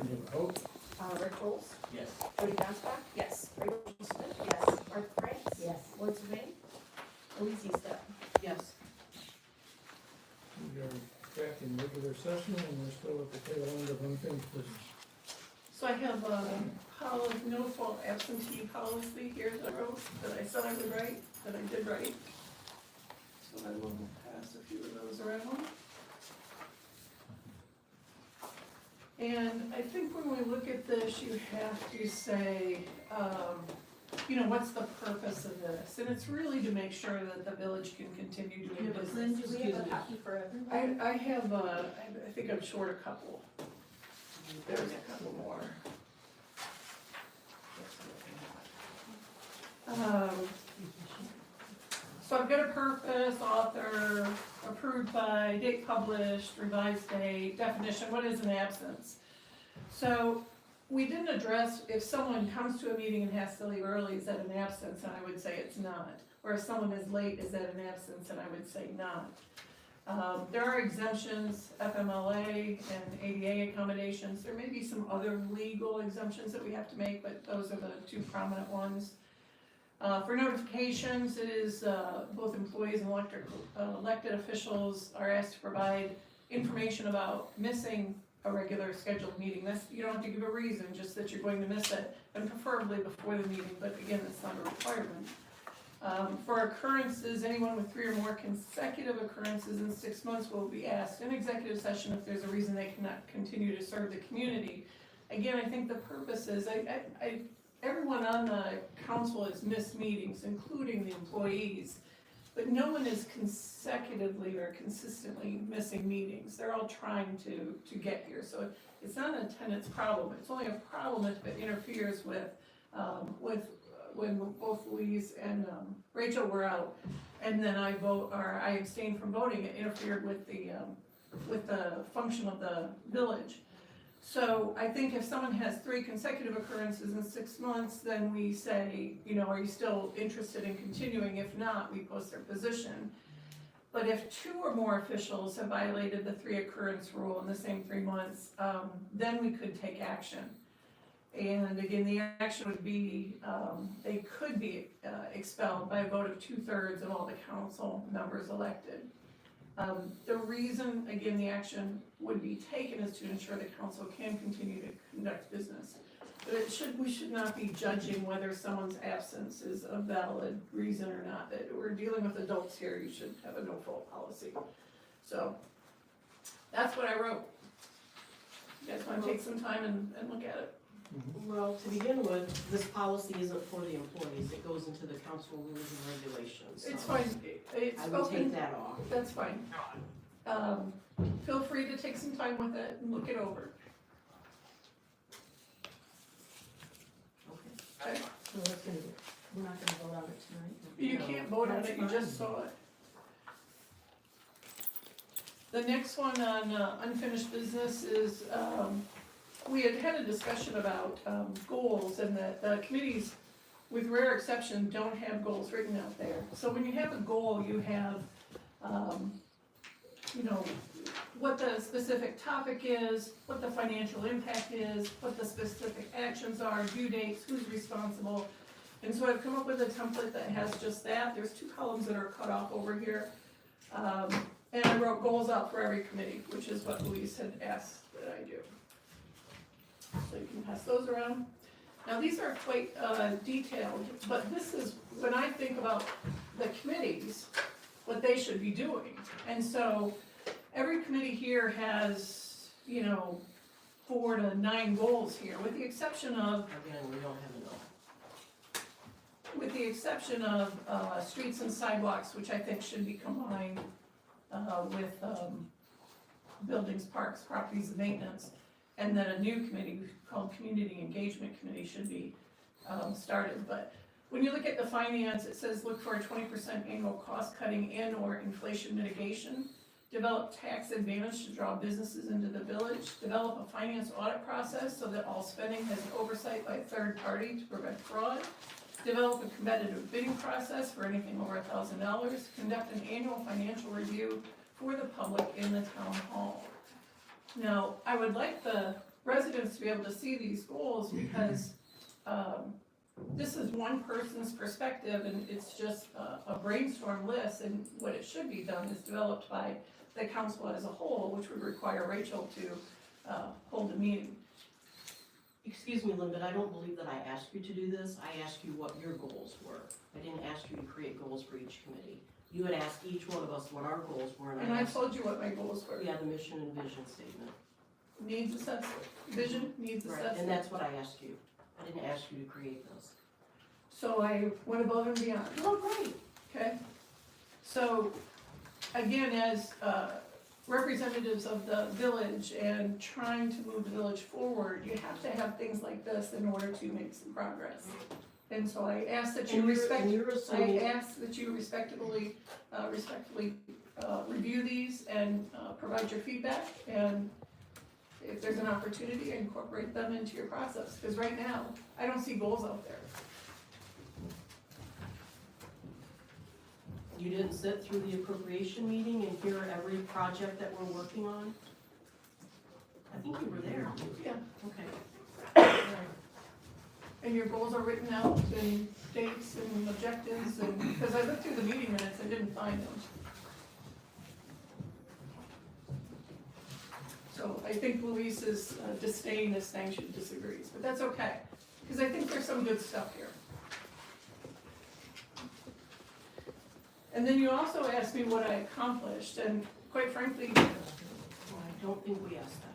Vote. Rick Rolls, Yes. Jody Donskock, Yes. Rachel Smith, Yes. Martha France, Yes. Lloyd Zervain, Louise Eastham. Yes. We are back in regular session and we're still at the tail end of unfinished business. So I have no fault absentee policy here that I wrote, that I said I would write, that I did write. So I will pass a few of those around. And I think when we look at this, you have to say, what's the purpose of this? And it's really to make sure that the village can continue doing Yeah, but business. Lynn, Do we have a copy for everyone? I have, I think I'm short a couple. There's a couple more. So I've got a purpose, author, approved by, date published, revised date, definition, what is an absence? So we didn't address if someone comes to a meeting and has to leave early, is that an absence? And I would say it's not. Or if someone is late, is that an absence? And I would say not. There are exemptions, FMLA and ADA accommodations. There may be some other legal exemptions that we have to make, but those are the two prominent ones. For notifications, it is both employees and elected officials are asked to provide information about missing a regular scheduled meeting. You don't have to give a reason, just that you're going to miss it, and preferably before the meeting, but again, it's not a requirement. For occurrences, anyone with 3 or more consecutive occurrences in 6 months will be asked in executive session if there's a reason they cannot continue to serve the community. Again, I think the purpose is, everyone on the council has missed meetings, including the employees, but no one is consecutively or consistently missing meetings. They're all trying to get here, so it's not an attendance problem. It's only a problem if it interferes with when both Louise and Rachel were out, and then I abstained from voting. It interfered with the function of the village. So I think if someone has 3 consecutive occurrences in 6 months, then we say, are you still interested in continuing? If not, we post their position. But if 2 or more officials have violated the 3 occurrence rule in the same 3 months, then we could take action. And again, the action would be, they could be expelled by a vote of 2/3 of all the council members elected. The reason, again, the action would be taken is to ensure the council can continue to conduct business. But we should not be judging whether someone's absence is a valid reason or not. That we're dealing with adults here, you should have a no-fault policy. So, that's what I wrote. You guys wanna take some time and look at it? Well, to begin with, this policy isn't for the employees, it goes into the council rules and regulations. It's so fine, it's I would take open, that off. that's fine. Feel free to take some time with it and look it over, Okay. okay? So let's do it. We're not gonna vote on it tonight? You can't vote on it, you just saw it. The next one on unfinished business is, we had a discussion about goals, and that the committees, with rare exception, don't have goals written out there. So when you have a goal, you have, what the specific topic is, what the financial impact is, what the specific actions are, due dates, who's responsible. And so I've come up with a template that has just that. There's 2 columns that are cut off over here. And I wrote goals out for every committee, which is what Louise had asked that I do. So you can pass those around. Now, these are quite detailed, but this is, when I think about the committees, what they should be doing. And so, every committee here has, 4 to 9 goals here, with the exception of, Again, we don't have enough. with the exception of streets and sidewalks, which I think should be combined with buildings, parks, properties, and maintenance. And then a new committee called Community Engagement Committee should be started. But when you look at the finance, it says look for a 20% annual cost cutting and or inflation mitigation. Develop tax advantage to draw businesses into the village. Develop a finance audit process so that all spending has oversight by a third party to prevent fraud. Develop a competitive bidding process for anything over $1,000. Conduct an annual financial review for the public in the town hall. Now, I would like the residents to be able to see these goals because, this is one person's perspective and it's just a brainstorm list, and what it should be done is developed by the council as a whole, which would require Rachel to, hold a meeting. Excuse me, Lynn, but I don't believe that I asked you to do this. I asked you what your goals were. I didn't ask you to create goals for each committee. You had asked each one of us what our goals were, And and I I asked, told you what my goals were. yeah, the mission and vision statement. Needs assessment, vision needs Right, assessment. and that's what I asked you. I didn't ask you to create those. So I went above and beyond. Oh, great. Okay, so, again, as representatives of the village and trying to move the village forward, you have to have things like this in order to make some progress. And so I ask that you And you're assuming, ask that you respectfully review these and provide your feedback, and if there's an opportunity, incorporate them into your process, because right now, I don't see goals out there. you didn't sit through the appropriation meeting and hear every project that we're working on? I think you were there. Yeah. Okay. And your goals are written out in dates and objectives, and, because I looked through the meeting minutes, I didn't find them. So I think Luis's disdain is saying she disagrees, but that's okay, because I think there's some good stuff here. And then you also asked me what I accomplished, and quite frankly, Well, I don't think we asked that.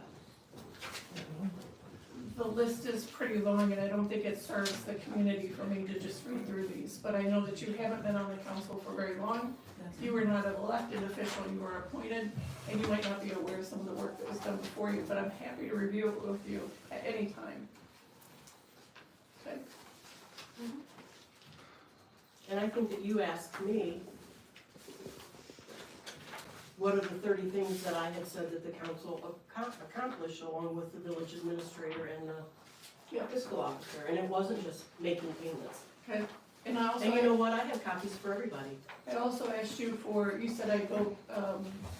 the list is pretty long, and I don't think it serves the community for me to just read through these, but I know that you haven't been on the council for very long. You were not an elected official, you were appointed, and you might not be aware of some of the work that was done before you, but I'm happy to review it with you at any time. Okay? And I think that you asked me, what are the 30 things that I had said that the council accomplished along with the village administrator and the Yeah. fiscal officer? And it wasn't just making payments. Okay, and And you know what, I have copies for everybody. I also asked you for, you said I go,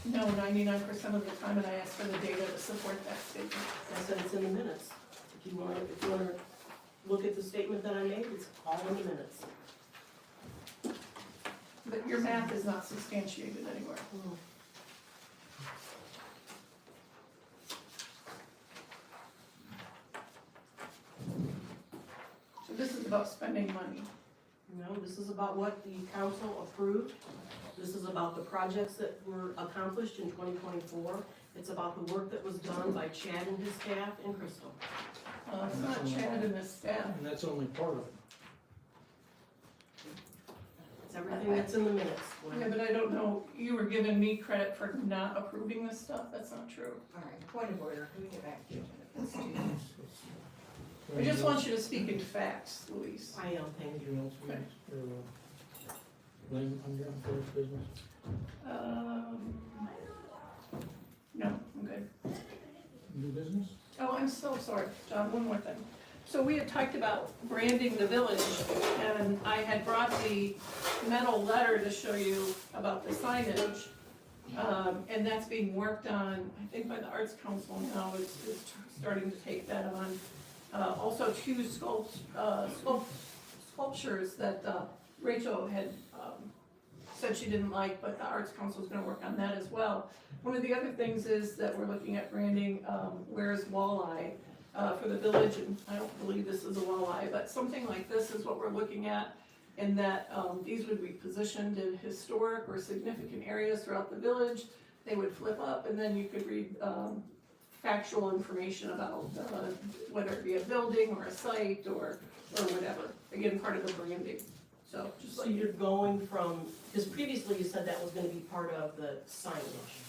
no, 99% of the time, and I asked for the data to support that statement. I said it's in the minutes. If you wanna look at the statement that I made, it's all in the minutes. But your math is not substantiated anywhere. So this is about spending money. No, this is about what the council approved. This is about the projects that were accomplished in 2024. It's about the work that was done by Chad and his staff and Crystal. It's not Chad and his staff. And that's only part of it. It's everything that's in the minutes. Yeah, but I don't know, you were giving me credit for not approving this stuff, that's not true. All right, point of order, can we get back to it? Let's do I just want you to speak in facts, Luis. I am, thank you. Anything else, Okay. Lynn, under unfinished business? No, I'm good. New business? Oh, I'm so sorry, John, one more thing. So we had talked about branding the village, and I had brought the metal letter to show you about the signage. And that's being worked on, I think by the Arts Council now, is starting to take that on. Also two sculptures that Rachel had said she didn't like, but the Arts Council is gonna work on that as well. One of the other things is that we're looking at branding, Where's Walleye, for the village, and I don't believe this is a walleye, but something like this is what we're looking at. And that, these would be positioned in historic or significant areas throughout the village. They would flip up, and then you could read, factual information about, whether it be a building or a site or whatever. Again, part of the branding, so just So like you're going from, because previously you said that was gonna be part of the signage,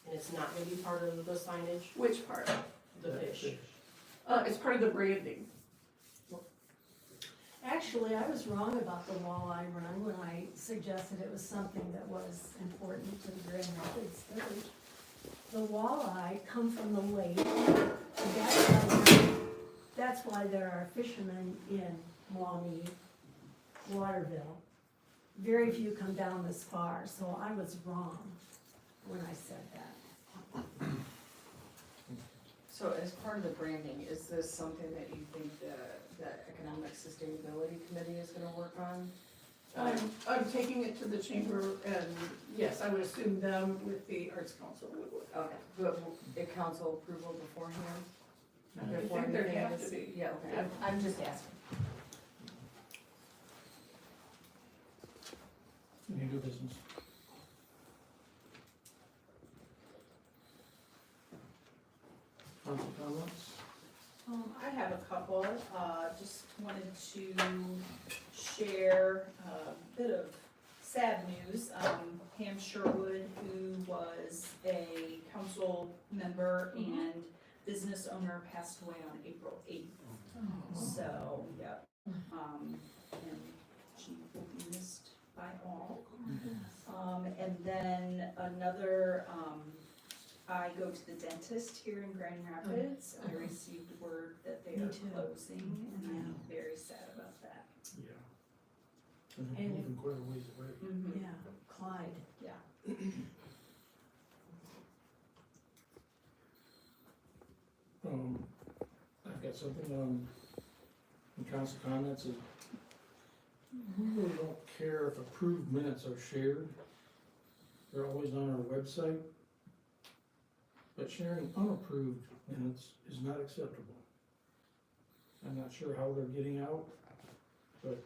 and it's not gonna be part of the signage, which part? the fish. It's part of the branding. Actually, I was wrong about the walleye run when I suggested it was something that was important to the Grand Rapids Village. The walleye come from the lake, and that's why there are fishermen in Maumee, Waterville. Very few come down this far, so I was wrong when I said that. So as part of the branding, is this something that you think the Economic Sustainability Committee is gonna work on? I'm taking it to the chamber, and yes, I would assume them with the Arts Council would work. Okay, but the council approval beforehand? I Before think there'd anything have is- to be. Yeah, okay, I'm just asking. Any new business? Council comments? I have a couple, just wanted to share a bit of sad news. Pam Sherwood, who was a council member and business owner, passed away on April 8th. So, yep, and she will be missed by all. And then another, I go to the dentist here in Grand Rapids. I received word that they Me are too. closing, and I'm very sad about that. Yeah. And they're And- moving quite a ways away. Mm-hmm. Yeah, Clyde. I've got something, in council comments, is we really don't care if approved minutes are shared. They're always on our website. But sharing unapproved minutes is not acceptable. I'm not sure how they're getting out, but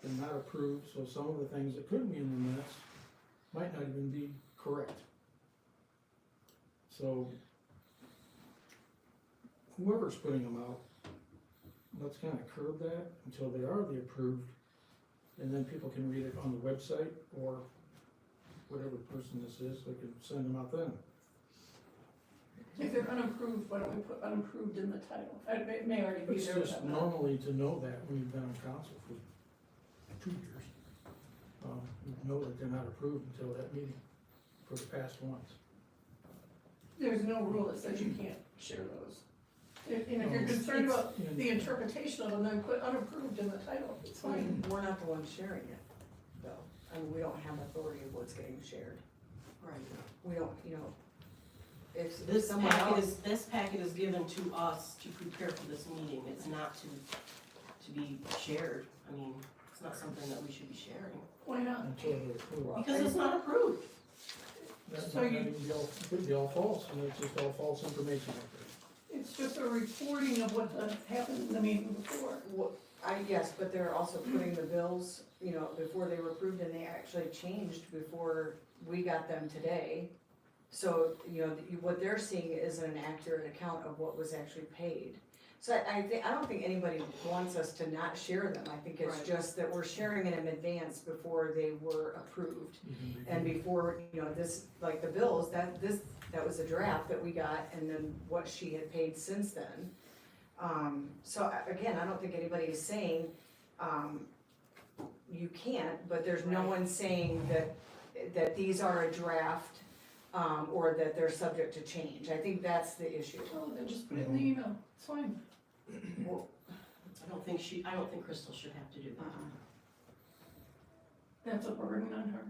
they're not approved, so some of the things that could be in the minutes might not even be correct. So whoever's putting them out, let's kind of curb that until they are the approved, and then people can read it on the website, or whatever person this is, they can send them out then. If they're unapproved, why don't we put unapproved in the title? It may already be It's there. just but I'm not- normally to know that when you've been on council for 2 years. You know that they're not approved until that meeting for the past ones. There's no rule that says you can't share those. And if you're concerned about the interpretation of them, then put unapproved in the title, it's fine. We're not the ones sharing it, though. I mean, we don't have authority of what's getting shared. Right. We don't, if This someone packet else. is, this packet is given to us to prepare for this meeting, it's not to be shared. I mean, it's not something that we should be sharing, Why not? Until they're approved. because it's not approved. That So might you- not even be all, it could be all false, and it's just all false information out there. It's just a reporting of what happened in the meeting before. Yes, but they're also putting the bills, before they were approved, and they actually changed before we got them today. So, what they're seeing isn't an accurate account of what was actually paid. So I don't think anybody wants us to not share them. I think it's Right. just that we're sharing them in advance before they were approved. Even And before, this, like the bills, that was a draft that we got, and then what she had paid since then. So again, I don't think anybody is saying, you can't, but there's no one saying that these are a draft, or that they're subject to change. I think that's the issue. Oh, then just put it in the email, it's fine. Well, I don't think Crystal should have to do that. That's a burden on her.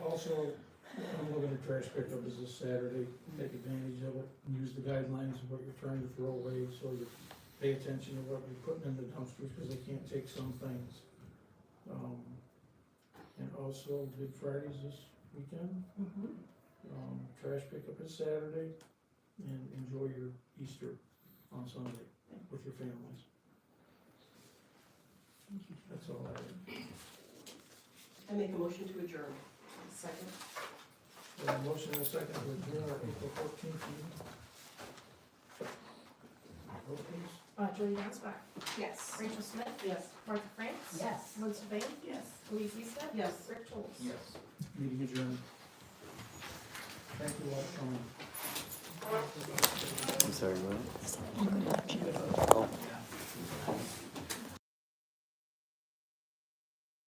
Also, I'm looking at trash pickup is this Saturday, take advantage of it, and use the guidelines of what you're trying to throw away, so you pay attention to what you're putting in the dumpsters, because they can't take some things. And also, Good Friday's this weekend, trash pickup is Saturday, and enjoy your Easter on Sunday with your families. That's all I have. I make a motion to adjourn. second. We have a motion and a second to adjourn our April 14th meeting. Vote please. Julie Donspot. Yes. Rachel Smith. Yes. Martha France. Yes. Melissa Bain. Yes. Louise Easton. Yes. Rick Chols. Yes. Meeting adjourned. Thank you all for coming. I'm sorry, what?